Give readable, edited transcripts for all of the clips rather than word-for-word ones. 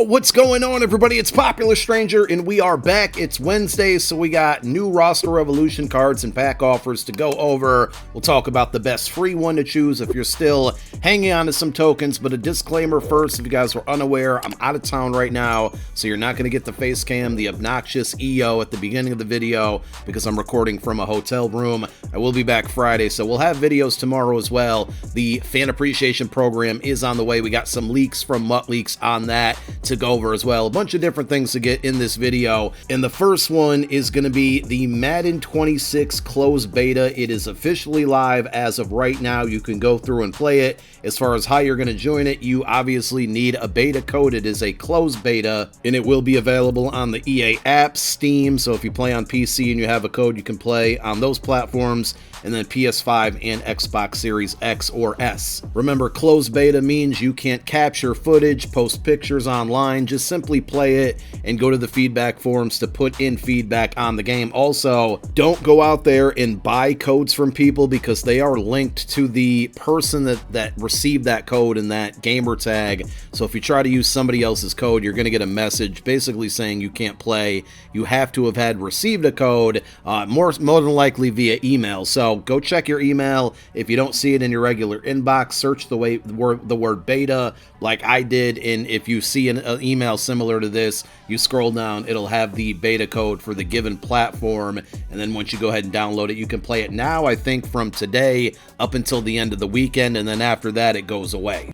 Yo, what's going on, everybody? It's Popular Stranger, and we are back. It's Wednesday, so we got new roster revolution cards and pack offers to go over. We'll talk about the best free one to choose if you're still hanging on to some tokens, but a disclaimer first, if you guys were unaware, I'm out of town right now, so you're not going to get the face cam, the obnoxious EO at the beginning of the video, because I'm recording from a hotel room. I will be back Friday, so we'll have videos tomorrow as well. The fan appreciation program is on the way. We got some leaks from Mutt Leaks on that to go over as well. A bunch of different things to get in this video, and the first one is going to be the Madden 26 closed beta. It is officially live as of right now. You can go through and play it. As far as how you're going to join it, you obviously need a beta code. It is a closed beta, and it will be available on the EA app, Steam, so if you play on PC and you have a code, you can play on those platforms, and then PS5 and Xbox Series X or S. Remember, closed beta means you can't capture footage, post pictures online, just simply play it and go to the feedback forums to put in feedback on the game. Also, don't go out there and buy codes from people because they are linked to the person that received that code and that gamer tag. So if you try to use somebody else's code, you're going to get a message basically saying you can't play. You have to have had received a code, more than likely via email. So go check your email. If you don't see it in your regular inbox, search the word beta like I did, and if you see an email similar to this, you scroll down, it'll have the beta code for the given platform, and then once you go ahead and download it, you can play it now, I think from today up until the end of the weekend, and then after that it goes away.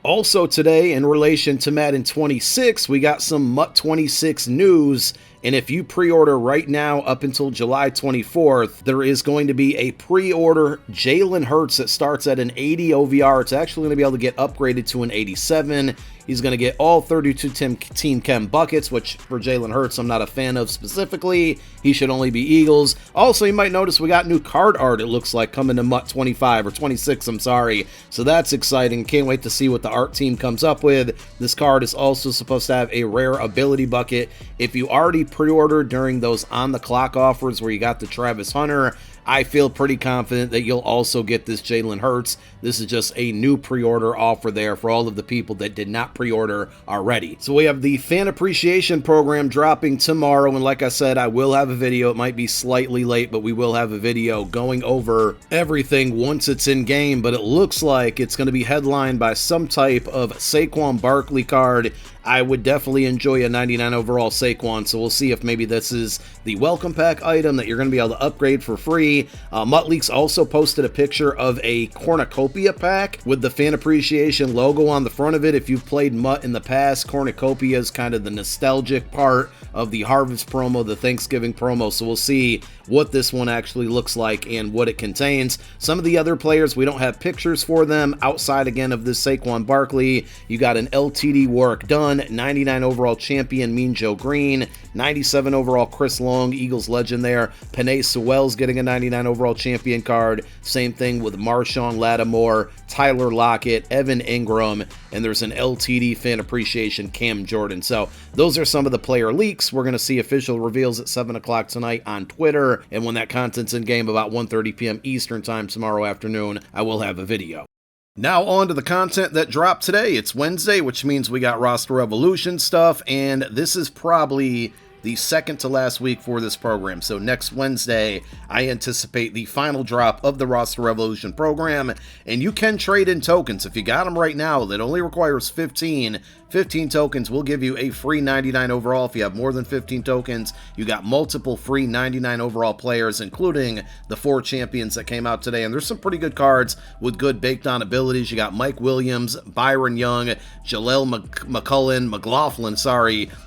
Also today, in relation to Madden 26, we got some Mutt 26 news. And if you pre-order right now up until July 24th, there is going to be a pre-order Jalen Hurts that starts at an 80 OVR. It's actually going to be able to get upgraded to an 87. He's going to get all 32 Team Chem buckets, which for Jalen Hurts, I'm not a fan of specifically. He should only be Eagles. Also, you might notice we got new card art, it looks like, coming to Mutt 25 or 26, I'm sorry. So that's exciting. Can't wait to see what the art team comes up with. This card is also supposed to have a rare ability bucket. If you already pre-ordered during those on-the-clock offers where you got the Travis Hunter, I feel pretty confident that you'll also get this Jalen Hurts. This is just a new pre-order offer there for all of the people that did not pre-order already. So we have the fan appreciation program dropping tomorrow, and like I said, I will have a video. It might be slightly late, but we will have a video going over everything once it's in game, but it looks like it's going to be headlined by some type of Saquon Barkley card. I would definitely enjoy a 99 overall Saquon, so we'll see if maybe this is the welcome pack item that you're going to be able to upgrade for free. Mutt Leaks also posted a picture of a cornucopia pack with the fan appreciation logo on the front of it. If you've played Mutt in the past, cornucopia is kind of the nostalgic part of the Harvest promo, the Thanksgiving promo, so we'll see what this one actually looks like and what it contains. Some of the other players, we don't have pictures for them outside again of this Saquon Barkley. You got an LTD Warwick Dunn, 99 overall champion Mean Joe Green, 97 overall Chris Long, Eagles legend there. Penei Sewell's getting a 99 overall champion card. Same thing with Marshawn Lattimore, Tyler Lockett, Evan Ingram, and there's an LTD fan appreciation Cam Jordan. So those are some of the player leaks. We're going to see official reveals at 7 o'clock tonight on Twitter, and when that content's in game about 1:30 p.m. Eastern time tomorrow afternoon, I will have a video. Now on to the content that dropped today. It's Wednesday, which means we got roster revolution stuff, and this is probably the second to last week for this program. So next Wednesday, I anticipate the final drop of the roster revolution program, and you can trade in tokens. If you got them right now, that only requires 15 tokens will give you a free 99 overall. If you have more than 15 tokens, you got multiple free 99 overall players, including the 4 champions that came out today. And there's some pretty good cards with good baked-on abilities. You got Mike Williams, Byron Young, Jaleel McLaughlin,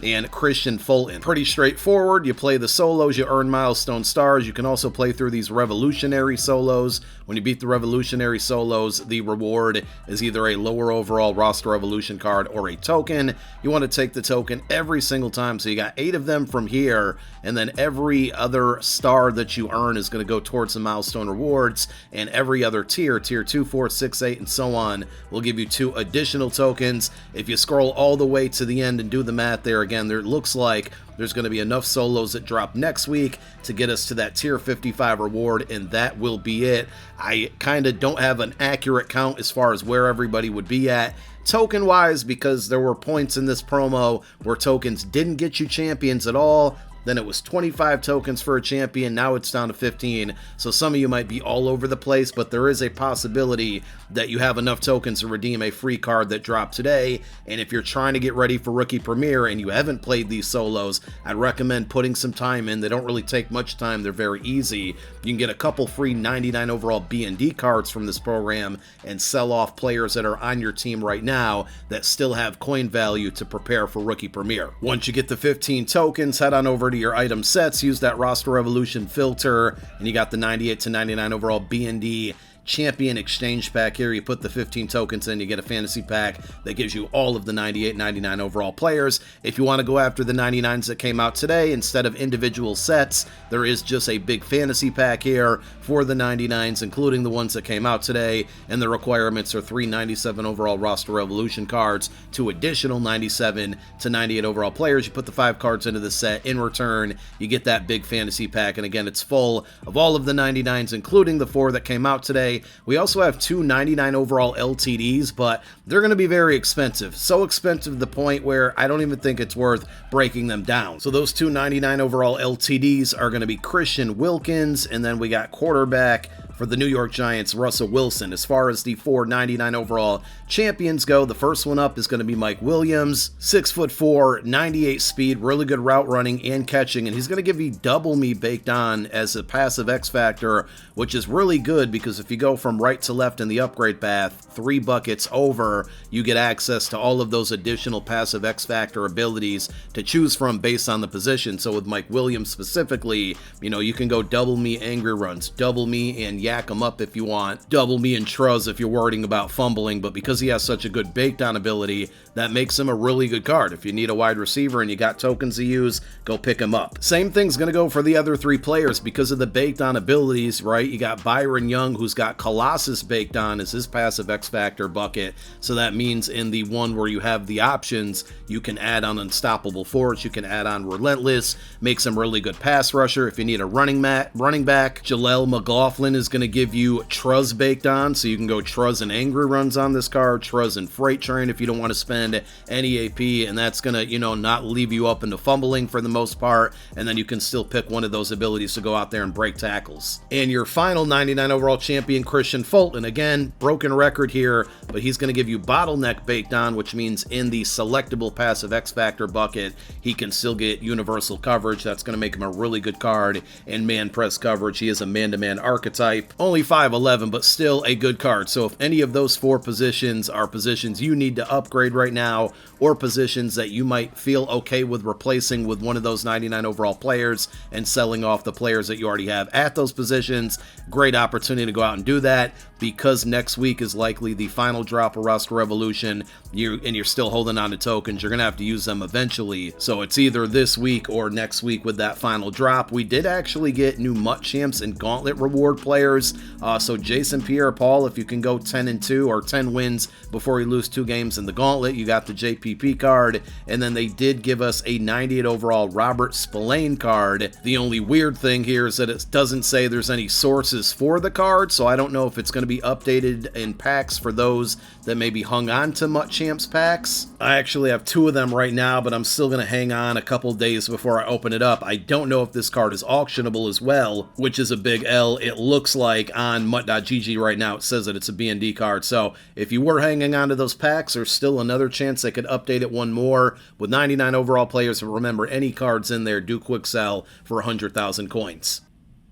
and Christian Fulton. Pretty straightforward. You play the solos, you earn milestone stars. You can also play through these revolutionary solos. When you beat the revolutionary solos, the reward is either a lower overall roster revolution card or a token. You want to take the token every single time, so you got 8 of them from here, and then every other star that you earn is going to go towards the milestone rewards, and every other tier 2, 4, 6, 8, and so on, will give you 2 additional tokens. If you scroll all the way to the end and do the math there, again, there looks like there's going to be enough solos that drop next week to get us to that tier 55 reward, and that will be it. I kind of don't have an accurate count as far as where everybody would be at Token-wise, because there were points in this promo where tokens didn't get you champions at all, then it was 25 tokens for a champion, now it's down to 15, so some of you might be all over the place, but there is a possibility that you have enough tokens to redeem a free card that dropped today, and if you're trying to get ready for Rookie Premiere and you haven't played these solos, I'd recommend putting some time in. They don't really take much time, they're very easy. You can get a couple free 99 overall B&D cards from this program and sell off players that are on your team right now that still have coin value to prepare for Rookie Premiere. Once you get the 15 tokens, head on over to your item sets, use that roster evolution filter, and you got the 98 to 99 overall B&D champion exchange pack here. You put the 15 tokens in, you get a fantasy pack that gives you all of the 98, 99 overall players. If you want to go after the 99s that came out today, instead of individual sets, there is just a big fantasy pack here for the 99s, including the ones that came out today, and the requirements are 3 97 overall roster evolution cards, 2 additional 97 to 98 overall players. You put the 5 cards into the set. In return, you get that big fantasy pack, and again, it's full of all of the 99s, including the 4 that came out today. We also have 2 99 overall LTDs, but they're going to be very expensive. So expensive to the point where I don't even think it's worth breaking them down. So those 2 99 overall LTDs are going to be Christian Wilkins, and then we got quarterback for the New York Giants, Russell Wilson. As far as the 4 99 overall champions go, the first one up is going to be Mike Williams, 6'4", 98 speed, really good route running and catching, and he's going to give you double me baked on as a passive X factor, which is really good because if you go from right to left in the upgrade path, 3 buckets over, you get access to all of those additional passive X factor abilities to choose from based on the position. So with Mike Williams specifically, you know, you can go double me angry runs, double me and yak him up if you want, double me and truz if you're worrying about fumbling, but because he has such a good baked on ability, that makes him a really good card. If you need a wide receiver and you got tokens to use, go pick him up. Same thing's going to go for the other 3 players because of the baked on abilities, right? You got Byron Young, who's got Colossus baked on as his passive X Factor bucket, so that means in the one where you have the options, you can add on Unstoppable Force, you can add on Relentless, makes him really good pass rusher. If you need a running back, Jaleel McLaughlin is going to give you Truz baked on, so you can go Truz and Angry Runs on this card, Truz and Freight Train if you don't want to spend any AP, and that's going to, you know, not leave you up into fumbling for the most part, and then you can still pick one of those abilities to go out there and break tackles. And your final 99 overall champion, Christian Fulton, again, broken record here, but he's going to give you Bottleneck baked on, which means in the selectable passive X Factor bucket, he can still get universal coverage. That's going to make him a really good card in man press coverage. He is a man-to-man archetype. Only 5'11", but still a good card. So if any of those 4 positions are positions you need to upgrade right now, or positions that you might feel okay with replacing with one of those 99 overall players and selling off the players that you already have at those positions, great opportunity to go out and do that, because next week is likely the final drop of Roster Revolution, and you're still holding on to tokens. You're going to have to use them eventually, so it's either this week or next week with that final drop. We did actually get new MUT Champs and Gauntlet reward players, so Jason Pierre-Paul, if you can go 10-2 or 10 wins before you lose 2 games in the Gauntlet, you got the JPP card, and then they did give us a 98 overall Robert Spillane card. The only weird thing here is that it doesn't say there's any sources for the card, so I don't know if it's going to be updated in packs for those that maybe hung on to MUT Champs packs. I actually have 2 of them right now, but I'm still going to hang on a couple days before I open it up. I don't know if this card is auctionable as well, which is a big L. It looks like on MUT.gg right now it says that it's a B&D card, so if you were hanging on to those packs, there's still another chance they could update it one more with 99 overall players. But remember, any cards in there do quick sell for 100,000 coins.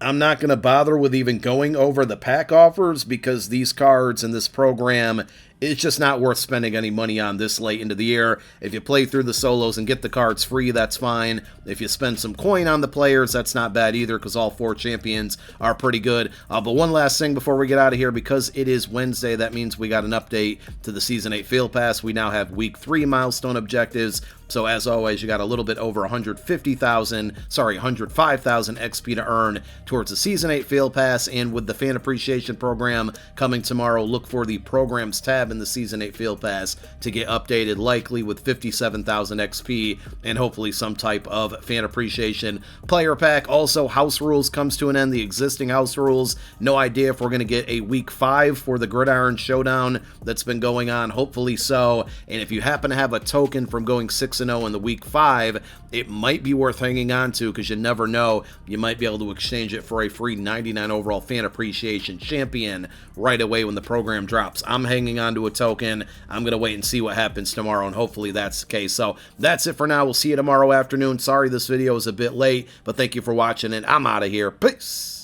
I'm not going to bother with even going over the pack offers because these cards in this program, it's just not worth spending any money on this late into the year. If you play through the solos and get the cards free, that's fine. If you spend some coin on the players, that's not bad either because all 4 champions are pretty good. But one last thing before we get out of here, because it is Wednesday, that means we got an update to the Season 8 Field Pass. We now have Week 3 milestone objectives. So as always, you got a little bit over 105,000 XP to earn towards the Season 8 Field Pass. And with the Fan Appreciation Program coming tomorrow, look for the Programs tab having the Season 8 Field Pass to get updated, likely with 57,000 XP and hopefully some type of fan appreciation player pack. Also, House Rules comes to an end. The existing House Rules, no idea if we're going to get a Week 5 for the Gridiron Showdown that's been going on. Hopefully so. And if you happen to have a token from going 6-0 in the Week 5, it might be worth hanging on to because you never know. You might be able to exchange it for a free 99 overall fan appreciation champion right away when the program drops. I'm hanging on to a token. I'm going to wait and see what happens tomorrow, and hopefully that's the case. So that's it for now. We'll see you tomorrow afternoon. Sorry this video is a bit late, but thank you for watching, and I'm out of here. Peace.